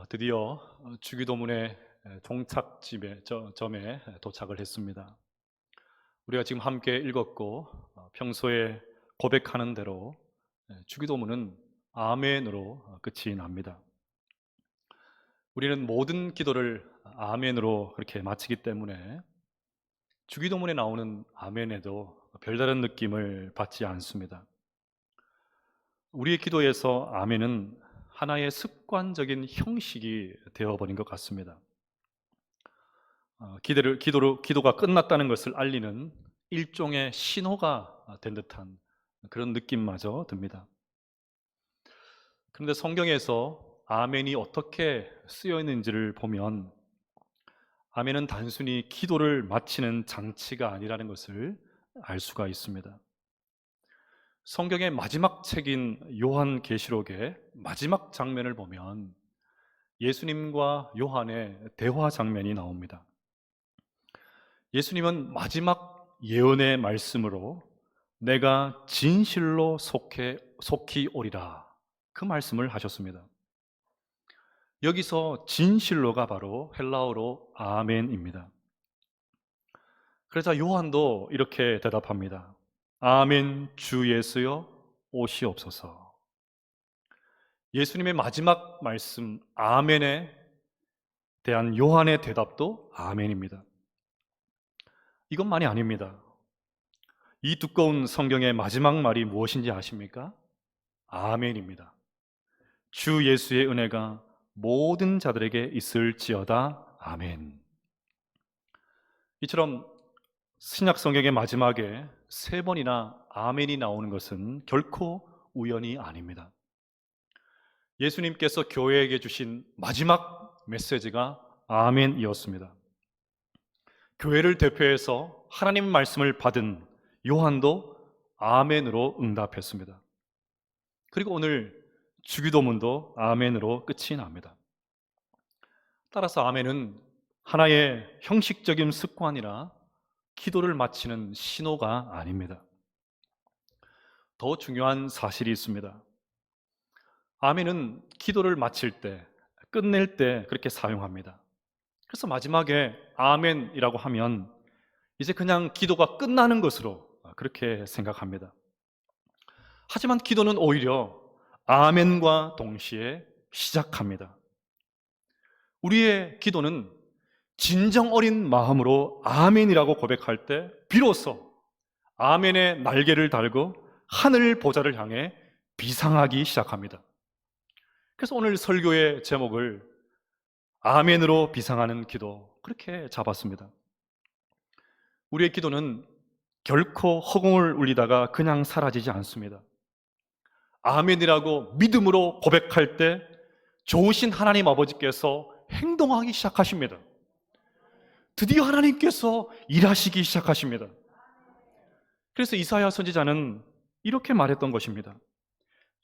드디어 주기도문의 점에 도착을 했습니다. 우리가 지금 함께 읽었고 평소에 고백하는 대로 주기도문은 아멘으로 끝이 납니다. 우리는 모든 기도를 아멘으로 그렇게 마치기 때문에 주기도문에 나오는 아멘에도 별다른 느낌을 받지 않습니다. 우리의 기도에서 아멘은 하나의 습관적인 형식이 되어버린 것 같습니다. 기도가 끝났다는 것을 알리는 일종의 신호가 된 듯한 그런 느낌마저 듭니다. 그런데 성경에서 아멘이 어떻게 쓰여 있는지를 보면 아멘은 단순히 기도를 마치는 장치가 아니라는 것을 알 수가 있습니다. 성경의 마지막 책인 요한계시록의 마지막 장면을 보면 예수님과 요한의 대화 장면이 나옵니다. 예수님은 마지막 예언의 말씀으로 내가 진실로 속히 오리라 그 말씀을 하셨습니다. 여기서 진실로가 바로 헬라어로 아멘입니다. 그러자 요한도 이렇게 대답합니다. 아멘 주 예수여 오시옵소서. 예수님의 마지막 말씀 아멘에 대한 요한의 대답도 아멘입니다. 이것만이 아닙니다. 이 두꺼운 성경의 마지막 말이 무엇인지 아십니까? 아멘입니다. 주 예수의 은혜가 모든 자들에게 있을지어다. 아멘. 이처럼 신약 성경의 마지막에 3번이나 아멘이 나오는 것은 결코 우연이 아닙니다. 예수님께서 교회에게 주신 마지막 메시지가 아멘이었습니다. 교회를 대표해서 하나님 말씀을 받은 요한도 아멘으로 응답했습니다. 그리고 오늘 주기도문도 아멘으로 끝이 납니다. 따라서 아멘은 하나의 형식적인 습관이나 기도를 마치는 신호가 아닙니다. 더 중요한 사실이 있습니다. 아멘은 기도를 마칠 때, 끝낼 때 그렇게 사용합니다. 그래서 마지막에 아멘이라고 하면 이제 그냥 기도가 끝나는 것으로 그렇게 생각합니다. 하지만 기도는 오히려 아멘과 동시에 시작합니다. 우리의 기도는 진정 어린 마음으로 아멘이라고 고백할 때 비로소 아멘의 날개를 달고 하늘 보좌를 향해 비상하기 시작합니다. 그래서 오늘 설교의 제목을 아멘으로 비상하는 기도 그렇게 잡았습니다. 우리의 기도는 결코 허공을 울리다가 그냥 사라지지 않습니다. 아멘이라고 믿음으로 고백할 때 좋으신 하나님 아버지께서 행동하기 시작하십니다. 드디어 하나님께서 일하시기 시작하십니다. 그래서 이사야 선지자는 이렇게 말했던 것입니다.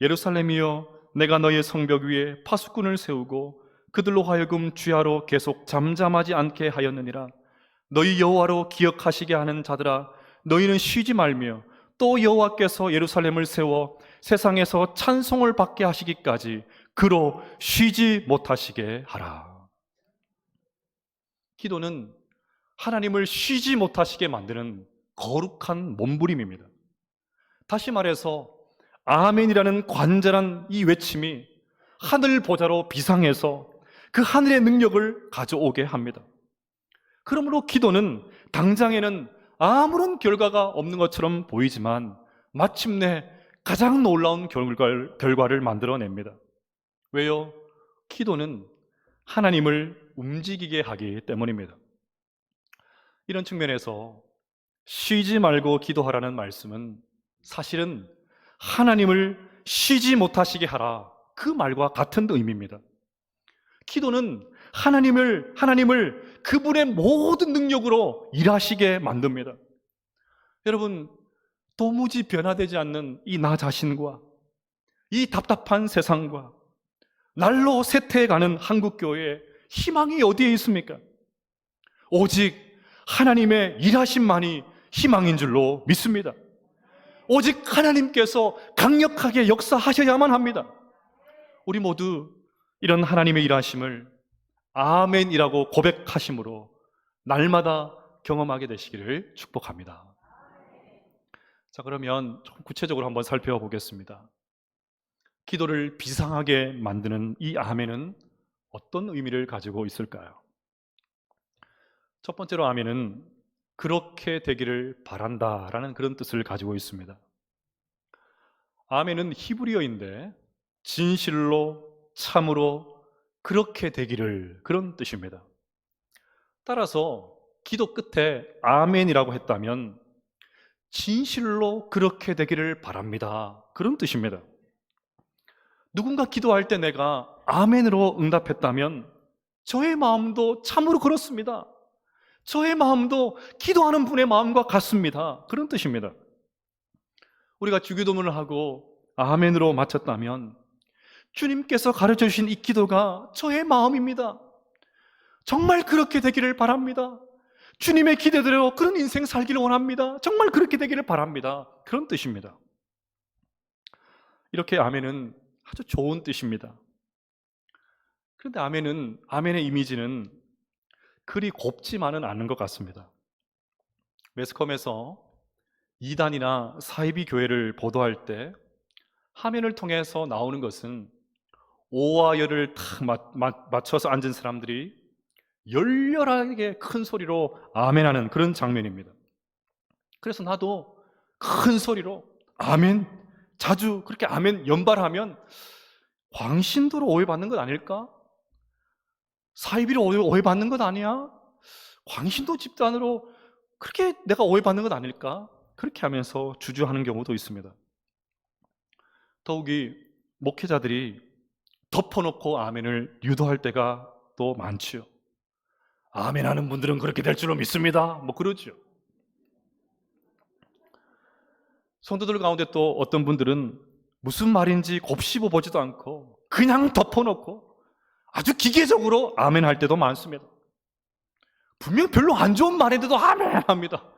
예루살렘이여 내가 너의 성벽 위에 파수꾼을 세우고 그들로 하여금 주야로 계속 잠잠하지 않게 하였느니라. 너희 여호와로 기억하시게 하는 자들아 너희는 쉬지 말며 또 여호와께서 예루살렘을 세워 세상에서 찬송을 받게 하시기까지 그로 쉬지 못하시게 하라. 기도는 하나님을 쉬지 못하시게 만드는 거룩한 몸부림입니다. 다시 말해서 아멘이라는 관절한 이 외침이 하늘 보좌로 비상해서 그 하늘의 능력을 가져오게 합니다. 그러므로 기도는 당장에는 아무런 결과가 없는 것처럼 보이지만 마침내 가장 놀라운 결과를 만들어냅니다. 왜요? 기도는 하나님을 움직이게 하기 때문입니다. 이런 측면에서 쉬지 말고 기도하라는 말씀은 사실은 하나님을 쉬지 못하시게 하라 그 말과 같은 의미입니다. 기도는 하나님을 그분의 모든 능력으로 일하시게 만듭니다. 여러분, 도무지 변화되지 않는 이 나 자신과 이 답답한 세상과 날로 쇠퇴해가는 한국교회에 희망이 어디에 있습니까? 오직 하나님의 일하심만이 희망인 줄로 믿습니다. 오직 하나님께서 강력하게 역사하셔야만 합니다. 우리 모두 이런 하나님의 일하심을 아멘이라고 고백하심으로 날마다 경험하게 되시기를 축복합니다. 자, 그러면 좀 구체적으로 한번 살펴보겠습니다. 기도를 비상하게 만드는 이 아멘은 어떤 의미를 가지고 있을까요? 첫 번째로 아멘은 그렇게 되기를 바란다라는 그런 뜻을 가지고 있습니다. 아멘은 히브리어인데 진실로, 참으로, 그렇게 되기를, 그런 뜻입니다. 따라서 기도 끝에 아멘이라고 했다면 진실로 그렇게 되기를 바랍니다, 그런 뜻입니다. 누군가 기도할 때 내가 아멘으로 응답했다면 저의 마음도 참으로 그렇습니다. 저의 마음도 기도하는 분의 마음과 같습니다, 그런 뜻입니다. 우리가 주기도문을 하고 아멘으로 마쳤다면 주님께서 가르쳐 주신 이 기도가 저의 마음입니다. 정말 그렇게 되기를 바랍니다. 주님의 기대대로 그런 인생 살기를 원합니다. 정말 그렇게 되기를 바랍니다, 그런 뜻입니다. 이렇게 아멘은 아주 좋은 뜻입니다. 그런데 아멘의 이미지는 그리 곱지만은 않은 것 같습니다. 매스컴에서 이단이나 사이비 교회를 보도할 때 화면을 통해서 나오는 것은 오와 열을 탁 맞춰서 앉은 사람들이 열렬하게 큰 소리로 아멘하는 그런 장면입니다. 그래서 나도 큰 소리로 아멘, 자주 그렇게 아멘 연발하면 광신도로 오해받는 것 아닐까? 사이비로 오해받는 것 아니야? 광신도 집단으로 그렇게 내가 오해받는 것 아닐까? 그렇게 하면서 주저하는 경우도 있습니다. 더욱이 목회자들이 덮어놓고 아멘을 유도할 때가 또 많지요. 아멘하는 분들은 그렇게 될 줄로 믿습니다, 뭐 그러죠. 성도들 가운데 또 어떤 분들은 무슨 말인지 곱씹어 보지도 않고 그냥 덮어놓고 아주 기계적으로 아멘할 때도 많습니다. 분명 별로 안 좋은 말인데도 아멘합니다.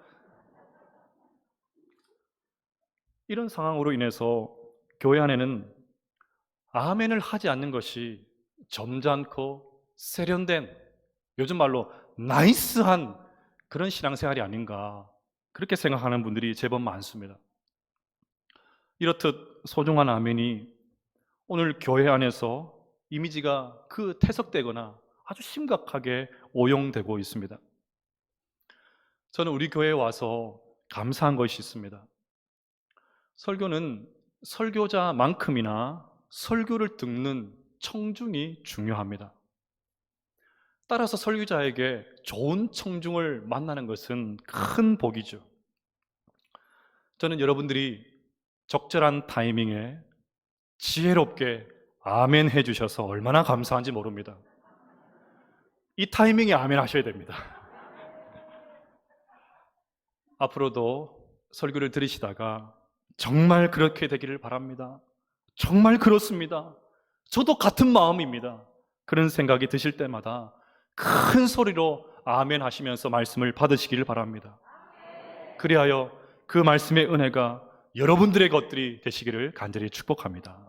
이런 상황으로 인해서 교회 안에는 아멘을 하지 않는 것이 점잖고 세련된, 요즘 말로 나이스한 그런 신앙생활이 아닌가, 그렇게 생각하는 분들이 제법 많습니다. 이렇듯 소중한 아멘이 오늘 교회 안에서 이미지가 퇴색되거나 아주 심각하게 오용되고 있습니다. 저는 우리 교회에 와서 감사한 것이 있습니다. 설교는 설교자만큼이나 설교를 듣는 청중이 중요합니다. 따라서 설교자에게 좋은 청중을 만나는 것은 큰 복이죠. 저는 여러분들이 적절한 타이밍에 지혜롭게 아멘 해주셔서 얼마나 감사한지 모릅니다. 이 타이밍에 아멘 하셔야 됩니다. 앞으로도 설교를 들으시다가 정말 그렇게 되기를 바랍니다, 정말 그렇습니다, 저도 같은 마음입니다, 그런 생각이 드실 때마다 큰 소리로 아멘 하시면서 말씀을 받으시기를 바랍니다. 그리하여 그 말씀의 은혜가 여러분들의 것들이 되시기를 간절히 축복합니다.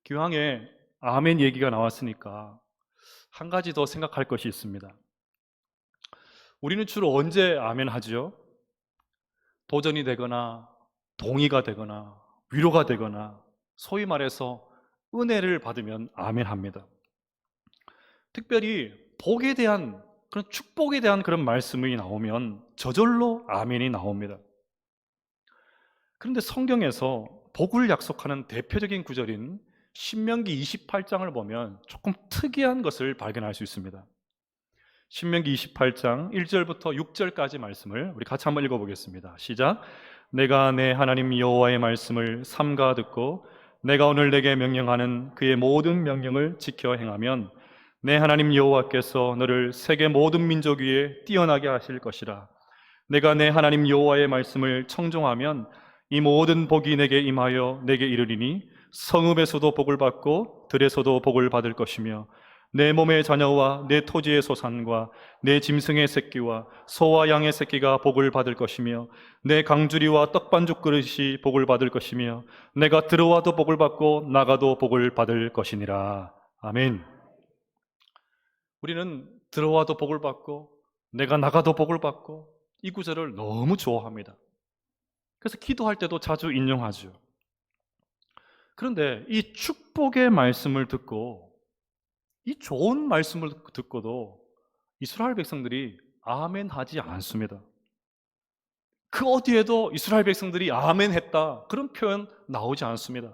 기왕에 아멘 얘기가 나왔으니까 한 가지 더 생각할 것이 있습니다. 우리는 주로 언제 아멘 하죠? 도전이 되거나 동의가 되거나 위로가 되거나 소위 말해서 은혜를 받으면 아멘 합니다. 특별히 복에 대한, 그런 축복에 대한 그런 말씀이 나오면 저절로 아멘이 나옵니다. 그런데 성경에서 복을 약속하는 대표적인 구절인 신명기 28장을 보면 조금 특이한 것을 발견할 수 있습니다. 신명기 28장 1절부터 6절까지 말씀을 우리 같이 한번 읽어보겠습니다. 시작. 내가 내 하나님 여호와의 말씀을 삼가 듣고 내가 오늘 내게 명령하는 그의 모든 명령을 지켜 행하면 내 하나님 여호와께서 너를 세계 모든 민족 위에 뛰어나게 하실 것이라. 내가 내 하나님 여호와의 말씀을 청종하면 이 모든 복이 내게 임하여 내게 이르리니 성읍에서도 복을 받고 들에서도 복을 받을 것이며 내 몸의 자녀와 내 토지의 소산과 내 짐승의 새끼와 소와 양의 새끼가 복을 받을 것이며 내 강주리와 떡반죽 그릇이 복을 받을 것이며 내가 들어와도 복을 받고 나가도 복을 받을 것이니라. 아멘. 우리는 들어와도 복을 받고 내가 나가도 복을 받고 이 구절을 너무 좋아합니다. 그래서 기도할 때도 자주 인용하죠. 그런데 이 축복의 말씀을 듣고 이 좋은 말씀을 듣고도 이스라엘 백성들이 아멘 하지 않습니다. 그 어디에도 이스라엘 백성들이 아멘 했다 그런 표현 나오지 않습니다.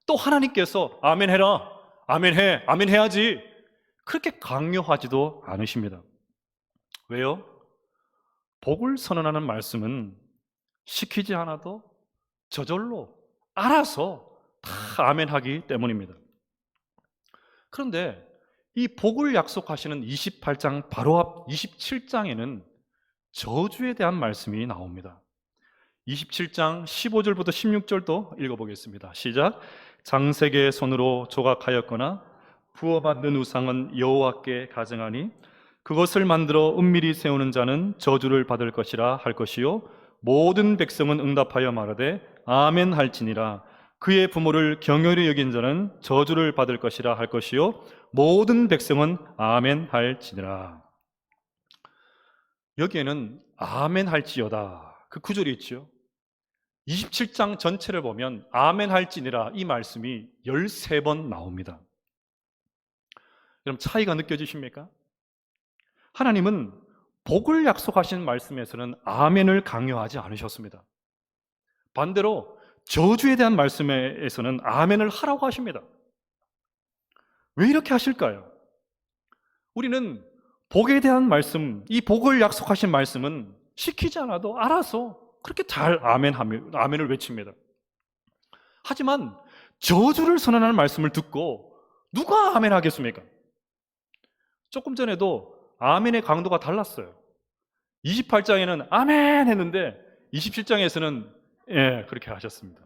또 하나님께서 아멘 해라, 아멘 해, 아멘 해야지 그렇게 강요하지도 않으십니다. 왜요? 복을 선언하는 말씀은 시키지 않아도 저절로 알아서 다 아멘 하기 때문입니다. 그런데 이 복을 약속하시는 28장 바로 앞 27장에는 저주에 대한 말씀이 나옵니다. 27장 15절부터 16절도 읽어보겠습니다. 시작. 장색의 손으로 조각하였거나 부어받는 우상은 여호와께 가증하니 그것을 만들어 은밀히 세우는 자는 저주를 받을 것이라 할 것이요 모든 백성은 응답하여 말하되 아멘 할지니라. 그의 부모를 경외히 여긴 자는 저주를 받을 것이라 할 것이요 모든 백성은 아멘 할지니라. 여기에는 아멘 할지어다 그 구절이 있죠. 27장 전체를 보면 아멘 할지니라 이 말씀이 13번 나옵니다. 여러분 차이가 느껴지십니까? 하나님은 복을 약속하신 말씀에서는 아멘을 강요하지 않으셨습니다. 반대로 저주에 대한 말씀에서는 아멘을 하라고 하십니다. 왜 이렇게 하실까요? 우리는 복에 대한 말씀, 이 복을 약속하신 말씀은 시키지 않아도 알아서 그렇게 잘 아멘을 외칩니다. 하지만 저주를 선언하는 말씀을 듣고 누가 아멘 하겠습니까? 조금 전에도 아멘의 강도가 달랐어요. 28장에는 아멘 했는데 27장에서는 예, 그렇게 하셨습니다.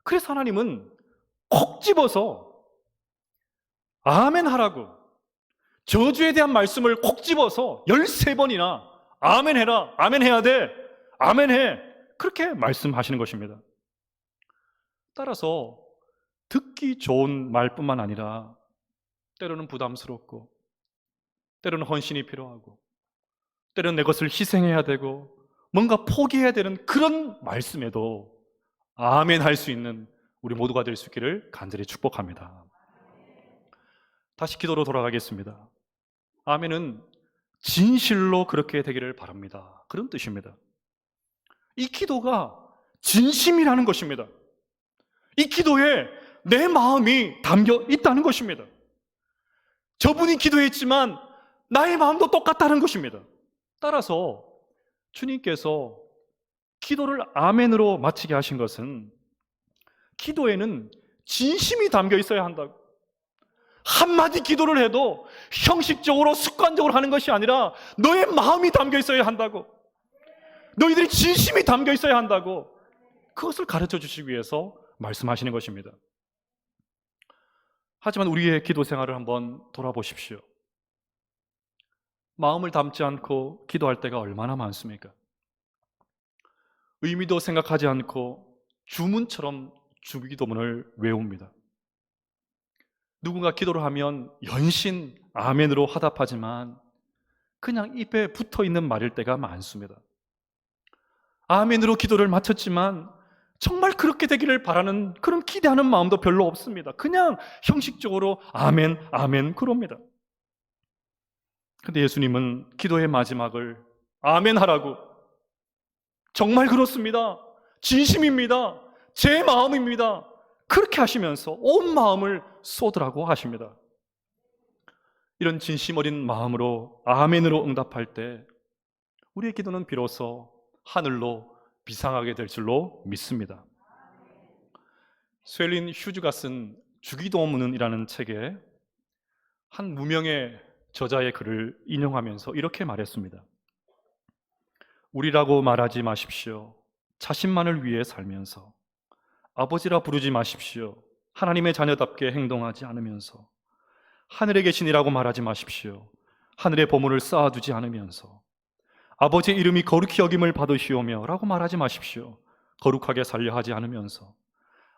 그래서 하나님은 콕 집어서 아멘 하라고 저주에 대한 말씀을 콕 집어서 13번이나 아멘 해라, 아멘 해야 돼, 아멘 해 그렇게 말씀하시는 것입니다. 따라서 듣기 좋은 말뿐만 아니라 때로는 부담스럽고 때로는 헌신이 필요하고 때로는 내 것을 희생해야 되고 뭔가 포기해야 되는 그런 말씀에도 아멘 할 수 있는 우리 모두가 될 수 있기를 간절히 축복합니다. 다시 기도로 돌아가겠습니다. 아멘은 진실로 그렇게 되기를 바랍니다. 그런 뜻입니다. 이 기도가 진심이라는 것입니다. 이 기도에 내 마음이 담겨 있다는 것입니다. 저분이 기도했지만 나의 마음도 똑같다는 것입니다. 따라서 주님께서 기도를 아멘으로 마치게 하신 것은 기도에는 진심이 담겨 있어야 한다고. 한마디 기도를 해도 형식적으로 습관적으로 하는 것이 아니라 너의 마음이 담겨 있어야 한다고. 너희들이 진심이 담겨 있어야 한다고. 그것을 가르쳐 주시기 위해서 말씀하시는 것입니다. 하지만 우리의 기도 생활을 한번 돌아보십시오. 마음을 담지 않고 기도할 때가 얼마나 많습니까? 의미도 생각하지 않고 주문처럼 주기도문을 외웁니다. 누군가 기도를 하면 연신 아멘으로 화답하지만 그냥 입에 붙어있는 말일 때가 많습니다. 아멘으로 기도를 마쳤지만 정말 그렇게 되기를 바라는 그런 기대하는 마음도 별로 없습니다. 그냥 형식적으로 아멘, 아멘 그럽니다. 근데 예수님은 기도의 마지막을 아멘 하라고 정말 그렇습니다. 진심입니다. 제 마음입니다. 그렇게 하시면서 온 마음을 쏟으라고 하십니다. 이런 진심 어린 마음으로 아멘으로 응답할 때 우리의 기도는 비로소 하늘로 비상하게 될 줄로 믿습니다. 스웰린 휴즈가 쓴 주기도문이라는 책에 한 무명의 저자의 글을 인용하면서 이렇게 말했습니다. 우리라고 말하지 마십시오. 자신만을 위해 살면서 아버지라 부르지 마십시오. 하나님의 자녀답게 행동하지 않으면서, 하늘에 계신이라고 말하지 마십시오. 하늘의 보물을 쌓아두지 않으면서, 아버지의 이름이 거룩히 여김을 받으시오며 라고 말하지 마십시오. 거룩하게 살려 하지 않으면서,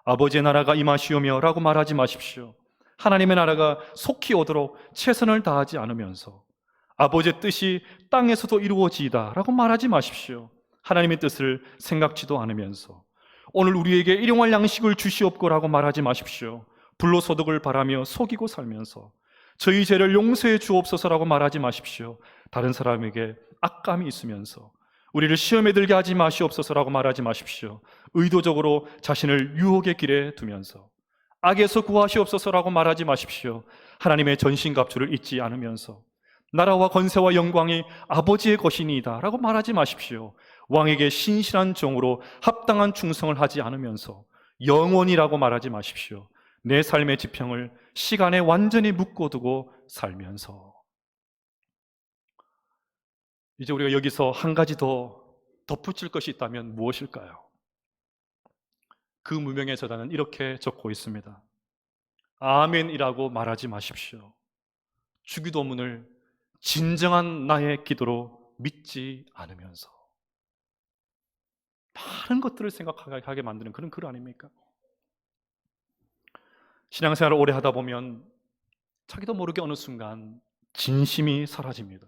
아버지의 나라가 임하시오며 라고 말하지 마십시오. 하나님의 나라가 속히 오도록 최선을 다하지 않으면서, 아버지의 뜻이 땅에서도 이루어지이다 라고 말하지 마십시오. 하나님의 뜻을 생각지도 않으면서, 오늘 우리에게 일용할 양식을 주시옵고라고 말하지 마십시오. 불로소득을 바라며 속이고 살면서, 저희 죄를 용서해 주옵소서라고 말하지 마십시오. 다른 사람에게 악감이 있으면서, 우리를 시험에 들게 하지 마시옵소서라고 말하지 마십시오. 의도적으로 자신을 유혹의 길에 두면서, 악에서 구하시옵소서라고 말하지 마십시오. 하나님의 전신갑주를 잊지 않으면서, 나라와 권세와 영광이 아버지의 것이니이다 라고 말하지 마십시오. 왕에게 신실한 종으로 합당한 충성을 하지 않으면서, 영원이라고 말하지 마십시오. 내 삶의 지평을 시간에 완전히 묶어두고 살면서. 이제 우리가 여기서 한 가지 더 덧붙일 것이 있다면 무엇일까요? 그 무명의 저자는 이렇게 적고 있습니다. 아멘이라고 말하지 마십시오. 주기도문을 진정한 나의 기도로 믿지 않으면서. 많은 것들을 생각하게 만드는 그런 글 아닙니까? 신앙생활을 오래 하다 보면 자기도 모르게 어느 순간 진심이 사라집니다.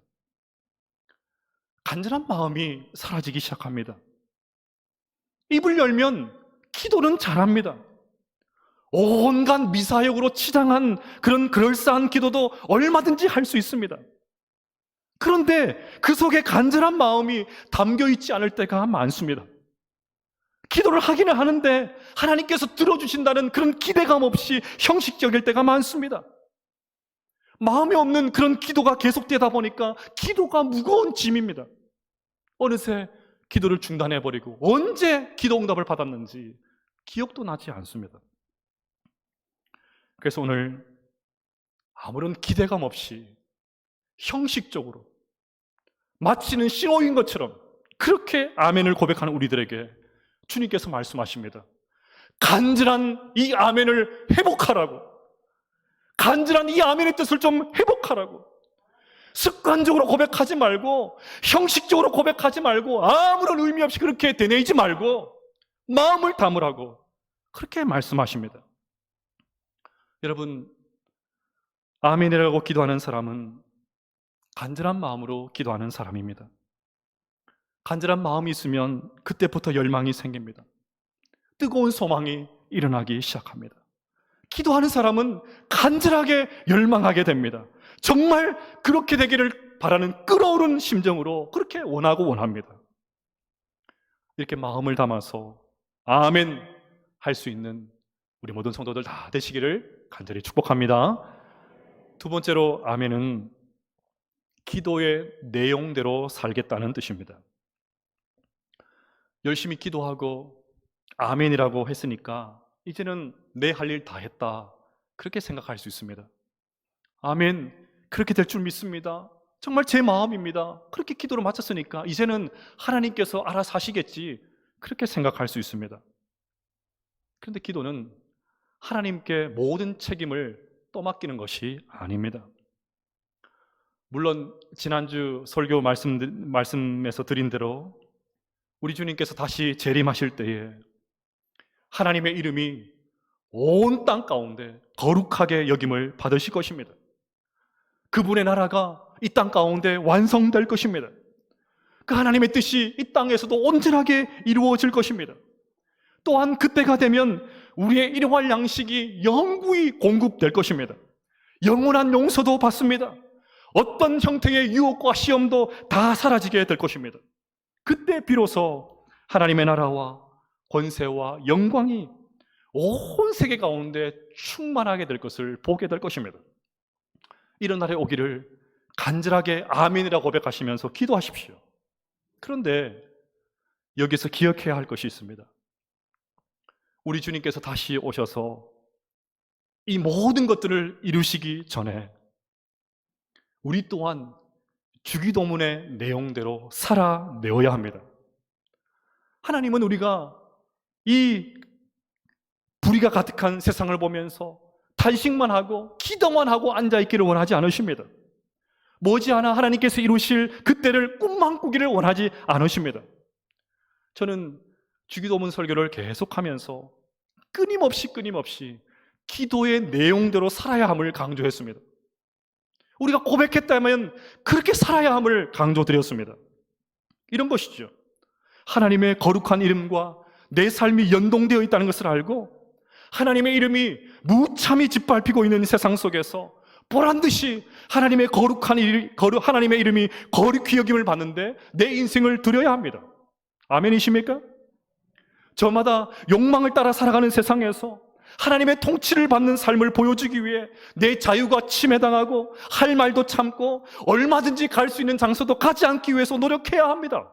간절한 마음이 사라지기 시작합니다. 입을 열면 기도는 잘합니다. 온갖 미사역으로 치장한 그런 그럴싸한 기도도 얼마든지 할 수 있습니다. 그런데 그 속에 간절한 마음이 담겨 있지 않을 때가 많습니다. 기도를 하기는 하는데 하나님께서 들어주신다는 그런 기대감 없이 형식적일 때가 많습니다. 마음에 없는 그런 기도가 계속되다 보니까 기도가 무거운 짐입니다. 어느새 기도를 중단해버리고 언제 기도 응답을 받았는지 기억도 나지 않습니다. 그래서 오늘 아무런 기대감 없이 형식적으로 마치는 신호인 것처럼 그렇게 아멘을 고백하는 우리들에게 주님께서 말씀하십니다. 간절한 이 아멘을 회복하라고, 간절한 이 아멘의 뜻을 좀 회복하라고. 습관적으로 고백하지 말고, 형식적으로 고백하지 말고, 아무런 의미 없이 그렇게 되뇌이지 말고 마음을 담으라고 그렇게 말씀하십니다. 여러분, 아멘이라고 기도하는 사람은 간절한 마음으로 기도하는 사람입니다. 간절한 마음이 있으면 그때부터 열망이 생깁니다. 뜨거운 소망이 일어나기 시작합니다. 기도하는 사람은 간절하게 열망하게 됩니다. 정말 그렇게 되기를 바라는 끓어오른 심정으로 그렇게 원합니다. 이렇게 마음을 담아서 아멘 할 수 있는 우리 모든 성도들 다 되시기를 간절히 축복합니다. 두 번째로 아멘은 기도의 내용대로 살겠다는 뜻입니다. 열심히 기도하고 아멘이라고 했으니까 이제는 내 할 일 다 했다, 그렇게 생각할 수 있습니다. 아멘, 그렇게 될 줄 믿습니다. 정말 제 마음입니다. 그렇게 기도를 마쳤으니까 이제는 하나님께서 알아서 하시겠지, 그렇게 생각할 수 있습니다. 그런데 기도는 하나님께 모든 책임을 떠맡기는 것이 아닙니다. 물론 지난주 설교 말씀에서 드린 대로 우리 주님께서 다시 재림하실 때에 하나님의 이름이 온 땅 가운데 거룩하게 여김을 받으실 것입니다. 그분의 나라가 이 땅 가운데 완성될 것입니다. 그 하나님의 뜻이 이 땅에서도 온전하게 이루어질 것입니다. 또한 그때가 되면 우리의 일용할 양식이 영구히 공급될 것입니다. 영원한 용서도 받습니다. 어떤 형태의 유혹과 시험도 다 사라지게 될 것입니다. 그때 비로소 하나님의 나라와 권세와 영광이 온 세계 가운데 충만하게 될 것을 보게 될 것입니다. 이런 날에 오기를 간절하게 아멘이라고 고백하시면서 기도하십시오. 그런데 여기서 기억해야 할 것이 있습니다. 우리 주님께서 다시 오셔서 이 모든 것들을 이루시기 전에 우리 또한 주기도문의 내용대로 살아내어야 합니다. 하나님은 우리가 이 불의가 가득한 세상을 보면서 탄식만 하고 기도만 하고 앉아있기를 원하지 않으십니다. 머지않아 하나님께서 이루실 그때를 꿈만 꾸기를 원하지 않으십니다. 저는 주기도문 설교를 계속하면서 끊임없이 기도의 내용대로 살아야 함을 강조했습니다. 우리가 고백했다면 그렇게 살아야 함을 강조드렸습니다. 이런 것이죠. 하나님의 거룩한 이름과 내 삶이 연동되어 있다는 것을 알고 하나님의 이름이 무참히 짓밟히고 있는 세상 속에서 보란듯이 하나님의 하나님의 이름이 거룩히 여김을 받는데 내 인생을 드려야 합니다. 아멘이십니까? 저마다 욕망을 따라 살아가는 세상에서 하나님의 통치를 받는 삶을 보여주기 위해 내 자유가 침해당하고 할 말도 참고 얼마든지 갈 수 있는 장소도 가지 않기 위해서 노력해야 합니다.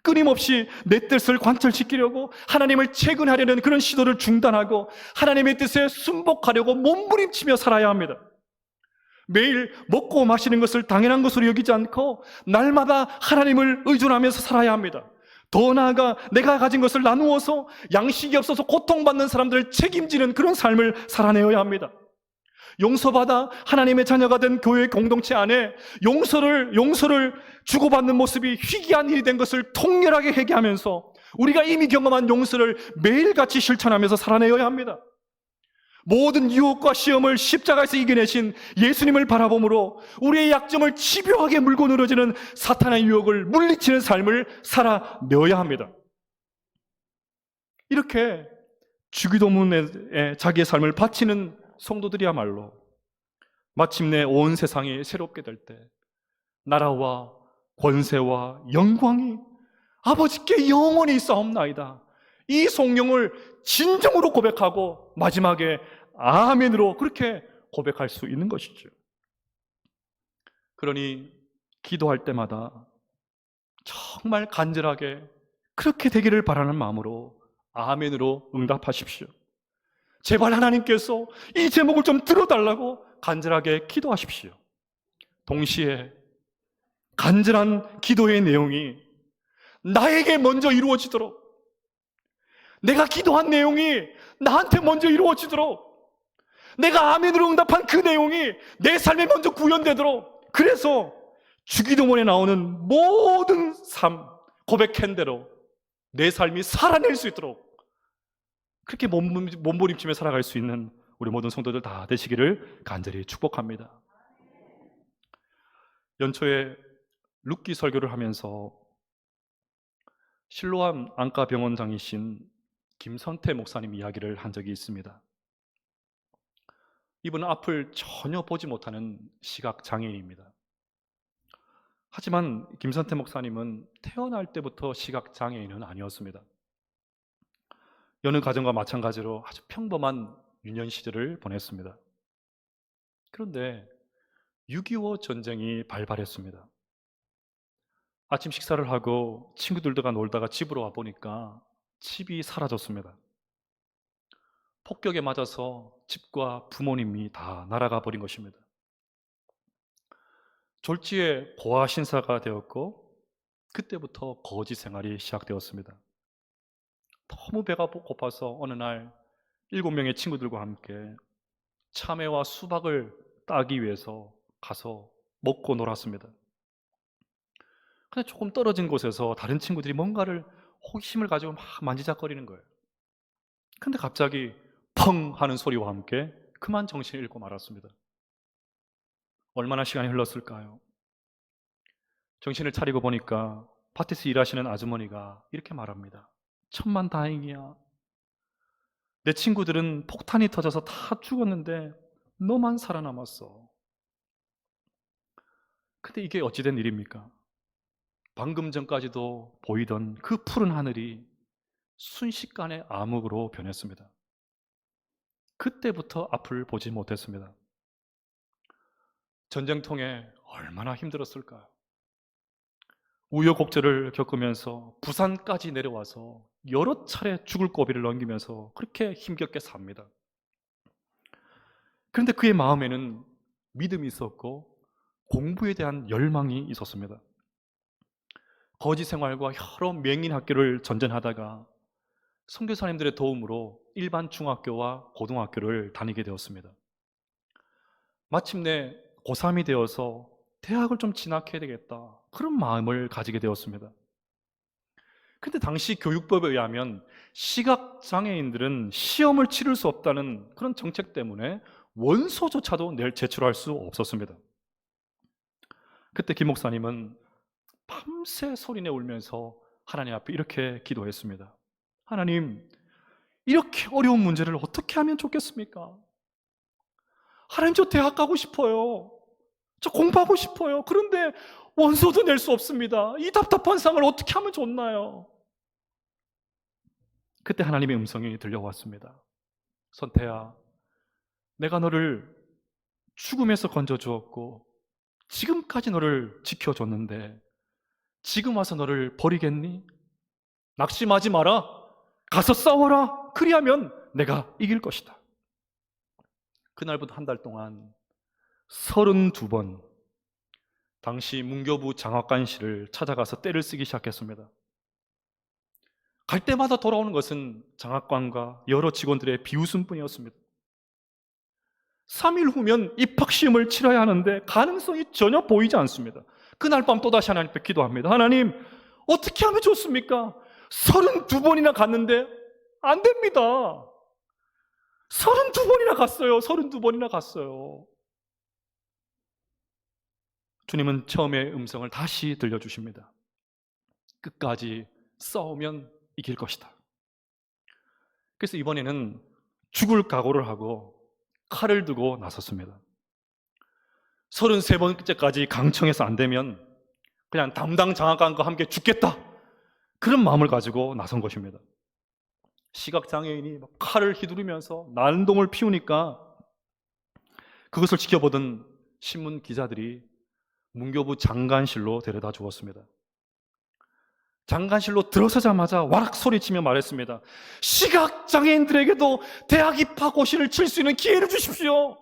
끊임없이 내 뜻을 관철시키려고 하나님을 채근하려는 그런 시도를 중단하고 하나님의 뜻에 순복하려고 몸부림치며 살아야 합니다. 매일 먹고 마시는 것을 당연한 것으로 여기지 않고 날마다 하나님을 의존하면서 살아야 합니다. 더 나아가 내가 가진 것을 나누어서 양식이 없어서 고통받는 사람들을 책임지는 그런 삶을 살아내어야 합니다. 용서받아 하나님의 자녀가 된 교회 공동체 안에 용서를 주고받는 모습이 희귀한 일이 된 것을 통렬하게 회개하면서 우리가 이미 경험한 용서를 매일같이 실천하면서 살아내어야 합니다. 모든 유혹과 시험을 십자가에서 이겨내신 예수님을 바라보므로 우리의 약점을 집요하게 물고 늘어지는 사탄의 유혹을 물리치는 삶을 살아내어야 합니다. 이렇게 주기도문에 자기의 삶을 바치는 성도들이야말로 마침내 온 세상이 새롭게 될 때 나라와 권세와 영광이 아버지께 영원히 있사옵나이다. 이 성령을 진정으로 고백하고 마지막에 아멘으로 그렇게 고백할 수 있는 것이죠. 그러니 기도할 때마다 정말 간절하게 그렇게 되기를 바라는 마음으로 아멘으로 응답하십시오. 제발 하나님께서 이 제목을 좀 들어달라고 간절하게 기도하십시오. 동시에 간절한 기도의 내용이 나에게 먼저 이루어지도록, 내가 기도한 내용이 나한테 먼저 이루어지도록, 내가 아멘으로 응답한 그 내용이 내 삶에 먼저 구현되도록, 그래서 주기도문에 나오는 모든 삶 고백한 대로 내 삶이 살아낼 수 있도록 그렇게 몸부림치며 살아갈 수 있는 우리 모든 성도들 다 되시기를 간절히 축복합니다. 연초에 룻기 설교를 하면서 실로암 안과병원장이신 김선태 목사님 이야기를 한 적이 있습니다. 이분은 앞을 전혀 보지 못하는 시각장애인입니다. 하지만 김선태 목사님은 태어날 때부터 시각장애인은 아니었습니다. 여느 가정과 마찬가지로 아주 평범한 유년 시절을 보냈습니다. 그런데 6.25 전쟁이 발발했습니다. 아침 식사를 하고 친구들과 놀다가 집으로 와보니까 집이 사라졌습니다. 폭격에 맞아서 집과 부모님이 다 날아가 버린 것입니다. 졸지에 고아 신사가 되었고 그때부터 거지 생활이 시작되었습니다. 너무 배가 고파서 어느 날 7명의 친구들과 함께 참외와 수박을 따기 위해서 가서 먹고 놀았습니다. 근데 조금 떨어진 곳에서 다른 친구들이 뭔가를 호기심을 가지고 막 만지작거리는 거예요. 근데 갑자기 펑 하는 소리와 함께 그만 정신을 잃고 말았습니다. 얼마나 시간이 흘렀을까요? 정신을 차리고 보니까 밭에서 일하시는 아주머니가 이렇게 말합니다. 천만다행이야. 내 친구들은 폭탄이 터져서 다 죽었는데 너만 살아남았어. 근데 이게 어찌된 일입니까? 방금 전까지도 보이던 그 푸른 하늘이 순식간에 암흑으로 변했습니다. 그때부터 앞을 보지 못했습니다. 전쟁통에 얼마나 힘들었을까요? 우여곡절을 겪으면서 부산까지 내려와서 여러 차례 죽을 고비를 넘기면서 그렇게 힘겹게 삽니다. 그런데 그의 마음에는 믿음이 있었고 공부에 대한 열망이 있었습니다. 거지 생활과 여러 맹인 학교를 전전하다가 선교사님들의 도움으로 일반 중학교와 고등학교를 다니게 되었습니다. 마침내 고3이 되어서 대학을 좀 진학해야 되겠다, 그런 마음을 가지게 되었습니다. 근데 당시 교육법에 의하면 시각장애인들은 시험을 치를 수 없다는 그런 정책 때문에 원서조차도 제출할 수 없었습니다. 그때 김 목사님은 밤새 소리내 울면서 하나님 앞에 이렇게 기도했습니다. 하나님, 이렇게 어려운 문제를 어떻게 하면 좋겠습니까? 하나님, 저 대학 가고 싶어요. 저 공부하고 싶어요. 그런데 원서도 낼 수 없습니다. 이 답답한 상을 어떻게 하면 좋나요? 그때 하나님의 음성이 들려왔습니다. 선태야, 내가 너를 죽음에서 건져주었고 지금까지 너를 지켜줬는데 지금 와서 너를 버리겠니? 낙심하지 마라. 가서 싸워라. 그리하면 내가 이길 것이다. 그날부터 한 달 동안 32번 당시 문교부 장학관실을 찾아가서 떼를 쓰기 시작했습니다. 갈 때마다 돌아오는 것은 장학관과 여러 직원들의 비웃음뿐이었습니다. 3일 후면 입학시험을 치러야 하는데 가능성이 전혀 보이지 않습니다. 그날 밤 또다시 하나님 앞에 기도합니다. 하나님, 어떻게 하면 좋습니까? 32번이나 갔는데 안 됩니다. 32번이나 갔어요. 32번이나 갔어요. 주님은 처음에 음성을 다시 들려주십니다. 끝까지 싸우면 이길 것이다. 그래서 이번에는 죽을 각오를 하고 칼을 들고 나섰습니다. 33번째까지 강청해서 안 되면 그냥 담당 장학관과 함께 죽겠다, 그런 마음을 가지고 나선 것입니다. 시각장애인이 칼을 휘두르면서 난동을 피우니까 그것을 지켜보던 신문 기자들이 문교부 장관실로 데려다 주었습니다. 장관실로 들어서자마자 와락 소리치며 말했습니다. 시각장애인들에게도 대학 입학 고시를 칠 수 있는 기회를 주십시오.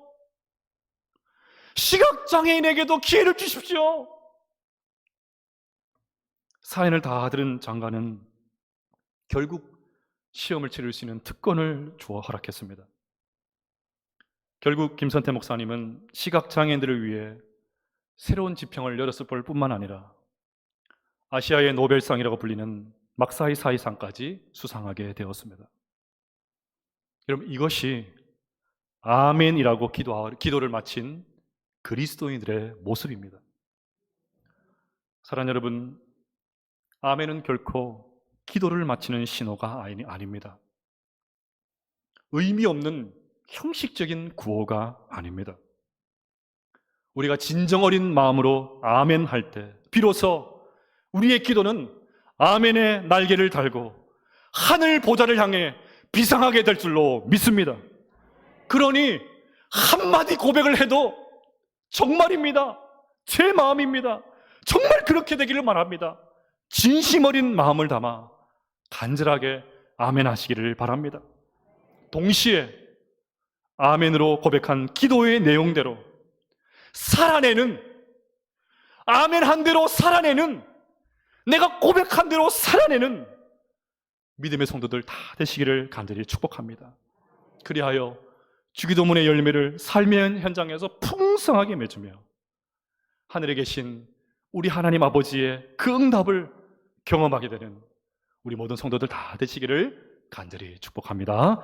시각장애인에게도 기회를 주십시오. 사연을 다 들은 장관은 결국 시험을 치를 수 있는 특권을 주어 허락했습니다. 결국 김선태 목사님은 시각장애인들을 위해 새로운 지평을 열었을 뿐만 아니라 아시아의 노벨상이라고 불리는 막사이 사이상까지 수상하게 되었습니다. 여러분, 이것이 아멘이라고 기도를 마친 그리스도인들의 모습입니다. 사랑하는 여러분, 아멘은 결코 기도를 마치는 신호가 아닙니다. 의미 없는 형식적인 구호가 아닙니다. 우리가 진정 어린 마음으로 아멘 할 때 비로소 우리의 기도는 아멘의 날개를 달고 하늘 보좌를 향해 비상하게 될 줄로 믿습니다. 그러니 한마디 고백을 해도 정말입니다. 제 마음입니다. 정말 그렇게 되기를 바랍니다. 진심 어린 마음을 담아 간절하게 아멘 하시기를 바랍니다. 동시에 아멘으로 고백한 기도의 내용대로 살아내는, 아멘 한 대로 살아내는, 내가 고백한 대로 살아내는 믿음의 성도들 다 되시기를 간절히 축복합니다. 그리하여 주기도문의 열매를 삶의 현장에서 풍성하게 맺으며 하늘에 계신 우리 하나님 아버지의 그 응답을 경험하게 되는 우리 모든 성도들 다 되시기를 간절히 축복합니다.